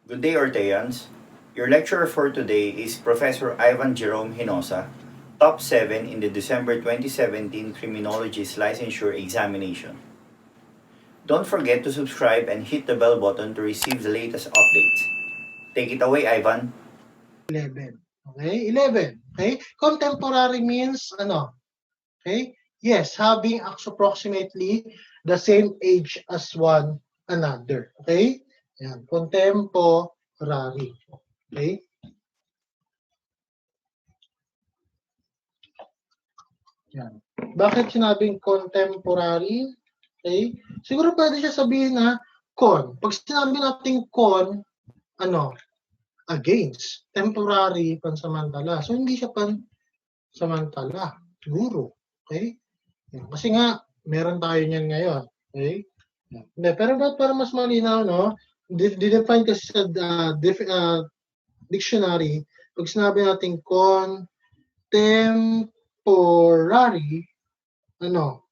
Good day, Orteans. Your lecturer for today is Professor Ivan Jerome Genoza, top 7 in the December 2017 Criminologists Licensure examination. Don't forget to subscribe and hit the bell button to receive the latest updates. Take it away, Ivan. 11. Okay? 11. Okay? Contemporary means, ano? Okay? Yes, having approximately the same age as one another. Okay? Yan. Contemporary. Okay? Yan. Bakit sinabing contemporary? Okay? Siguro pwede siya sabihin na con. Pag sinabi natin con, ano? Against. Temporary, pansamantala. So, hindi siya pansamantala. Siguro. Okay? Yan. Kasi nga, meron tayo niyan ngayon. Okay? Yan. Pero para mas malinaw, no? Define kasi sa dictionary, pag sinabi natin contemporary, ano?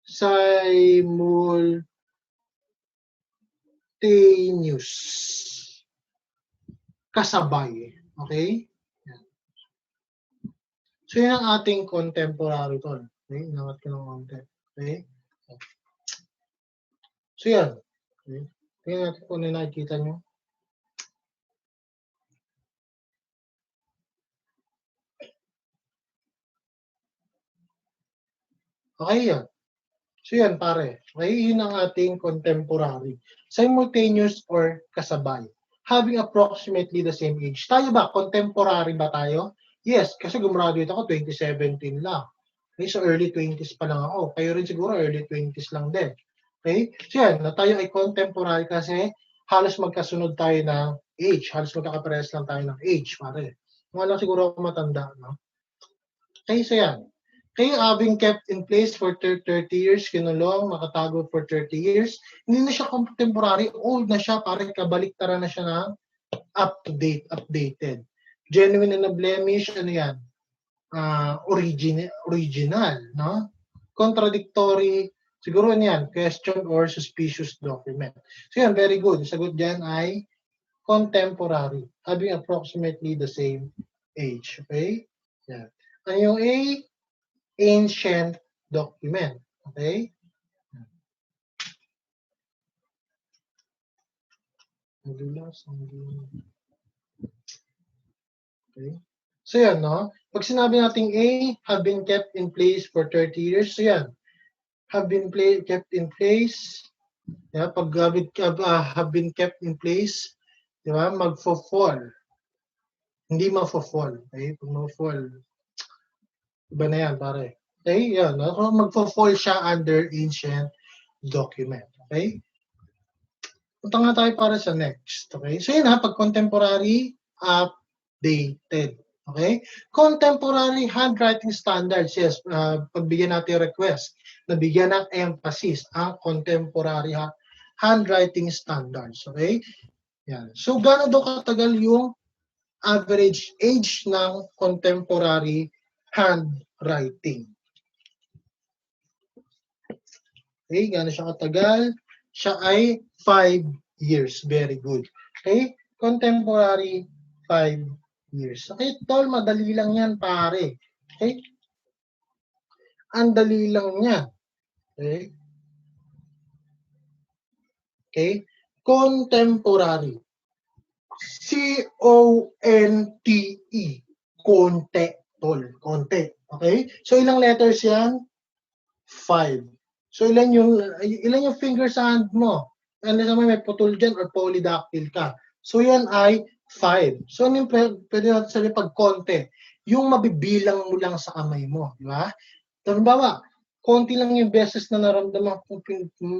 Simultaneous. Kasabay. Okay? Yan. So, yun ang ating contemporary tol. Okay? Inangat ko ng konti. Okay? So, yan. Okay? Tingnan natin kung ano nakikita nyo. Okay yan. So yan pare. Okay, yun ang ating contemporary. Simultaneous or kasabay. Having approximately the same age. Tayo ba? Contemporary ba tayo? Yes, kasi gumraduate ako 2017 lang. Okay, so early 20s pa lang ako. Kayo rin siguro early 20s lang din. Okay? So yan, na tayo ay contemporary kasi halos magkasunod tayo ng age. Halos magkakaparehas lang tayo ng age, pare. Mga lang siguro ako matanda, no? Okay, so yan. Okay, having kept in place for 30 years, kinulong, nakatago for 30 years, hindi na siya contemporary, old na siya, parang kabaliktara na siya ng up-to-date, updated. Genuine and a blemish, ano yan? Original, no? Contradictory, siguro yan, question or suspicious document. So yan, very good. Sagot dyan ay contemporary, having approximately the same age. Okay? Yan. Ano yung A? Ancient document. Okay? Okay? So yan, no? Pag sinabi nating A, have been kept in place for 30 years, so yan, have been kept in place, yeah, pag have been kept in place, di ba, magfo-fall. Hindi mafo-fall. Okay? Pag mafo-fall, iba na yan, pare. Okay? Yan, no? Magfo-fall siya under ancient document. Okay? Punta nga tayo para sa next. Okay? So yun ha, pag contemporary, updated. Okay? Contemporary handwriting standards. Yes, pagbigyan natin request, nabigyan ng emphasis ang contemporary handwriting standards. Okay? Yan. So, gaano daw katagal yung average age ng contemporary handwriting? Okay? Gaano siya katagal? Siya ay 5 years. Very good. Okay? Contemporary, 5 years. Okay, tol, madali lang yan, pare. Okay? Ang dali lang niya. Okay? Okay? Contemporary. C-O-N-T-E. Konte, tol. Konte. Okay? So, ilang letters yan? 5. So, ilan yung finger sa hand mo? Unless may putol dyan or polydactyl ka. So, yan ay 5. So, ano yung pwede natin sabihin pag konti? Yung mabibilang mo lang sa kamay mo. Di ba? Halimbawa, konti lang yung beses na naramdaman kung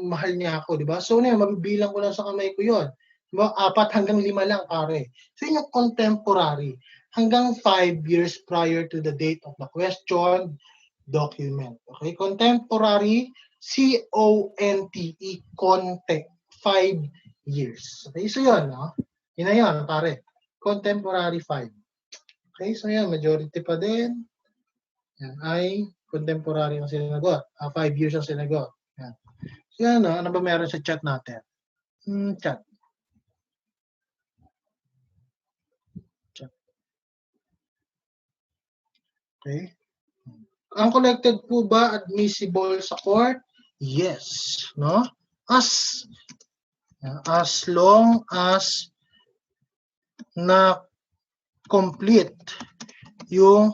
mahal niya ako. Di ba? So, ano yun? Mabibilang ko lang sa kamay ko yun. Diba? 4 hanggang 5 lang, pare. So, yun yung contemporary. Hanggang 5 years prior to the date of the question document. Okay? Contemporary, C-O-N-T-E, conte, 5 years. Okay? So, yun, no? Yun na yun, pare. Contemporary 5. Okay? So, yun, majority pa din. Yan ay contemporary ang sinagot. 5 years ang sinagot. Yan. So, yan, no? Ano ba meron sa chat natin? Chat. Okay? Ang collected po ba admissible sa court? Yes, no? As long as na complete yung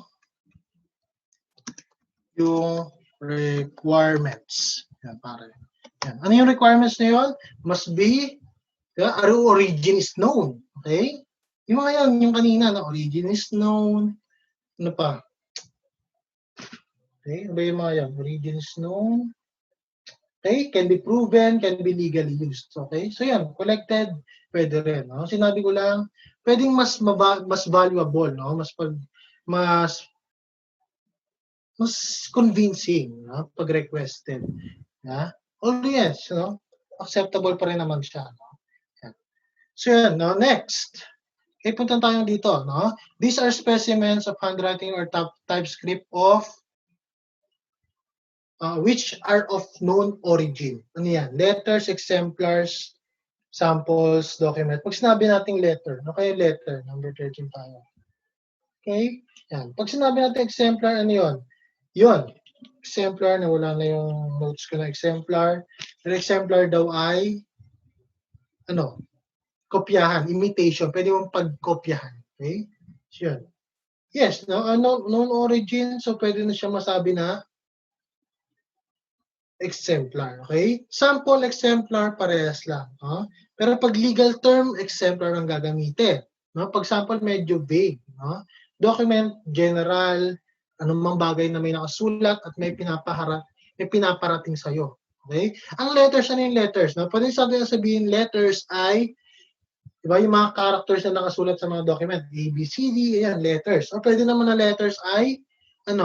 requirements. Yan, pare. Yan. Ano yung requirements na yun? Must be, origin is known. Okay? Yung mga yan, yung kanina, na origin is known. Ano pa? Okay? Ano ba yung mga yan? Origin is known. Okay? Can be proven, can be legally used. Okay? So yan, collected, pwede rin. No? Sinabi ko lang, pwedeng mas valuable, no? Mas convincing, no? Pag requested. Yeah? Although yes, no? Acceptable pa rin naman siya. No? Yan. So yan, no? Next. Okay, punta tayo dito. No? These are specimens of handwriting or typescript of which are of known origin. Ano yan? Letters, exemplars, samples, document. Pag sinabi nating letter, no? Kaya letter, number 13 tayo. Okay? Yan. Pag sinabi natin exemplar, ano yun? Yun. Exemplar, nawala na yung notes ko na exemplar. Yung exemplar daw ay, kopyahan, imitation. Pwede mong pagkopyahan. Okay? So, yun. Yes, no? Known origin, so pwede na siya masabi na exemplar. Okay? Sample exemplar, parehas lang. No? Pero pag legal term, exemplar ang gagamitin. No? Pag sample, medyo vague. No? Document, general, anumang bagay na may nakasulat at may pinaparating sa'yo. Okay? Ang letters, ano yung letters? No? Pwede sabihin letters ay, di ba, yung mga characters na nakasulat sa mga document, A, B, C, D, ayan, letters. O pwede naman na letters ay, a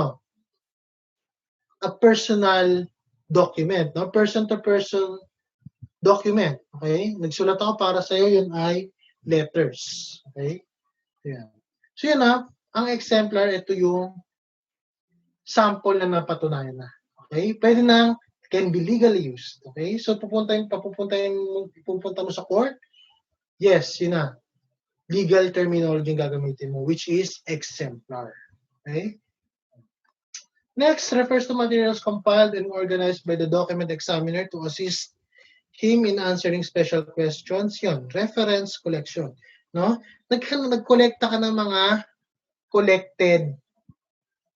personal document, no? Person-to-person document, okay? Nagsulat ako para sa'yo, yun ay letters, okay? Ayan. So yun ang exemplar, ito yung sample na napatunayan na, okay? Pwede nang can be legally used, okay? So pupunta mo sa court, yes, yun na. Legal terminology yung gagamitin mo, which is exemplar, okay? Next refers to materials compiled and organized by the document examiner to assist him in answering special questions. Yun, reference collection. No? Nagkolekta ka ng mga collected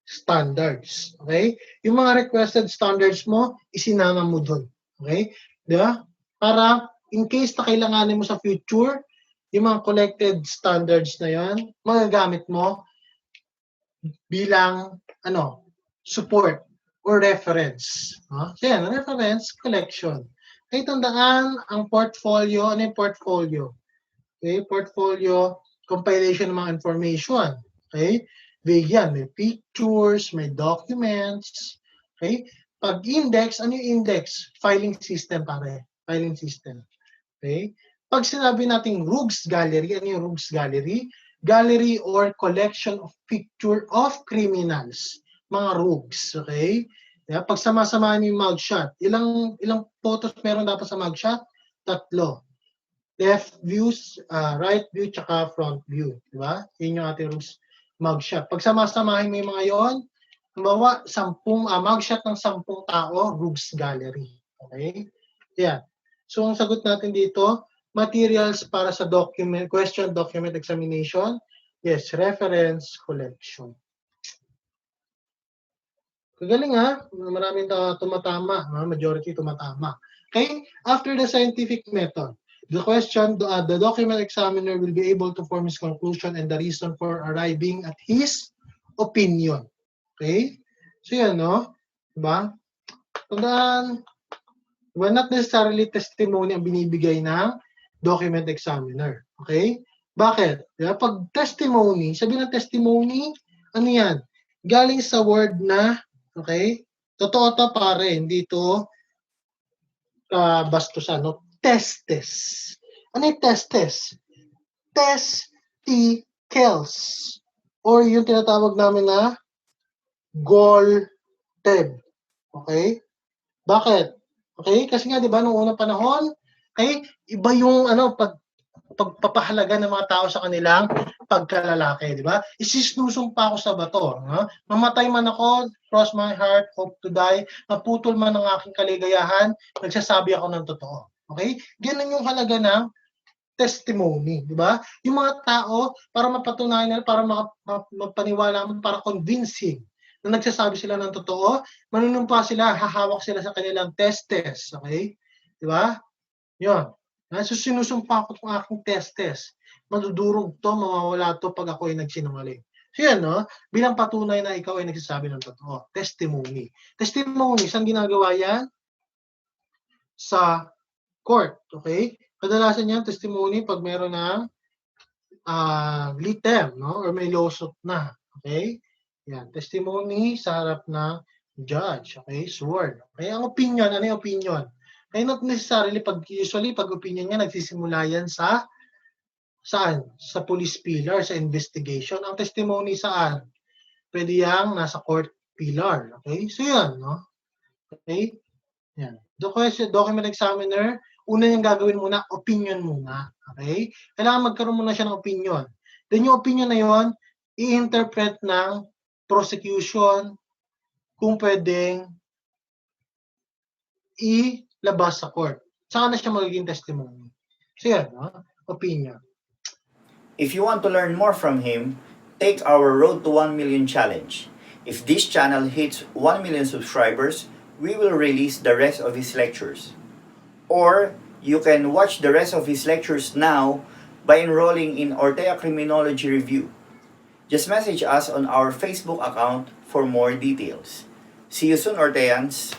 standards. Okay? Yung mga requested standards mo, isinama mo dun. Okay? Di ba? Para in case na kailanganin mo sa future, yung mga collected standards na yan, magagamit mo bilang support or reference. So yan, reference collection. Okay, tandaan ang portfolio. Ano yung portfolio? Okay, portfolio, compilation ng mga information. Okay, big yan. May pictures, may documents. Okay, pag index, ano yung index? Filing system pare. Filing system. Okay, pag sinabi nating Rugs Gallery, ano yung Rugs Gallery? Gallery or collection of picture of criminals. Mga rugs, okay? Yeah, pag sama-samahan yung mugshot, ilang photos meron dapat sa mugshot? 3. Left views, right view, tsaka front view. Di ba? Yun yung ating rugs mugshot. Pag sama-samahin mo yung mga yon, halimbawa, mugshot ng 10 tao, rugs gallery. Okay? Yeah. So, ang sagot natin dito, materials para sa question document examination. Yes, reference collection. Kagaling maraming tumatama, majority tumatama. Okay, after the scientific method, the document examiner will be able to form his conclusion and the reason for arriving at his opinion. Okay, so yan, diba? Tandaan, not necessarily testimony ang binibigay ng document examiner. Okay? Bakit? Diba? Pag testimony, sabi ng testimony, ano yan? Galing sa word na, okay? Totoo to pare, hindi to bastusan, no? Testes. Ano yung testes? Testicles. Or yung tinatawag namin na gall-teb. Okay? Bakit? Okay? Kasi nga, di ba, noong unang panahon, iba yung, pag pagpapahalaga ng mga tao sa kanilang pagkalalaki, di ba? Isinusumpa ko sa bato, no? Mamatay man ako, cross my heart, hope to die, maputol man ang aking kaligayahan, nagsasabi ako ng totoo. Okay? Ganun yung halaga ng testimony, di ba? Yung mga tao, para mapatunayan nila, para mapaniwala mo, para convincing na nagsasabi sila ng totoo, manunumpa sila, hahawak sila sa kanilang testes, okay? Di ba? Yun. So, sinusumpa ko itong aking testes. Madudurog to, mawawala to pag ako ay nagsinungaling. So yan, no? Bilang patunay na ikaw ay nagsasabi ng totoo. Testimony. Testimony, saan ginagawa yan? Sa court, okay? Kadalasan yan, testimony, pag meron na litem, no? Or may lawsuit na, okay? Yan, testimony sa harap ng judge, okay? Sworn. Okay, ang opinion, ano yung opinion? Kaya not necessarily, usually, pag opinion niya, nagsisimula yan sa saan? Sa police pillar, sa investigation. Ang testimony saan? Pwede yang nasa court pillar. Okay? So yan, no? Okay? Yan. Document examiner, una yung gagawin muna, opinion muna. Okay? Kailangan magkaroon muna siya ng opinion. Then yung opinion na yon, i-interpret ng prosecution kung pwedeng ilabas sa court. Saka na siya magiging testimony. So yan, no? Opinion. If you want to learn more from him, take our Road to 1 Million challenge. If this channel hits 1 million subscribers, we will release the rest of his lectures. Or you can watch the rest of his lectures now by enrolling in Ortea Criminology Review. Just message us on our Facebook account for more details. See you soon, Orteans!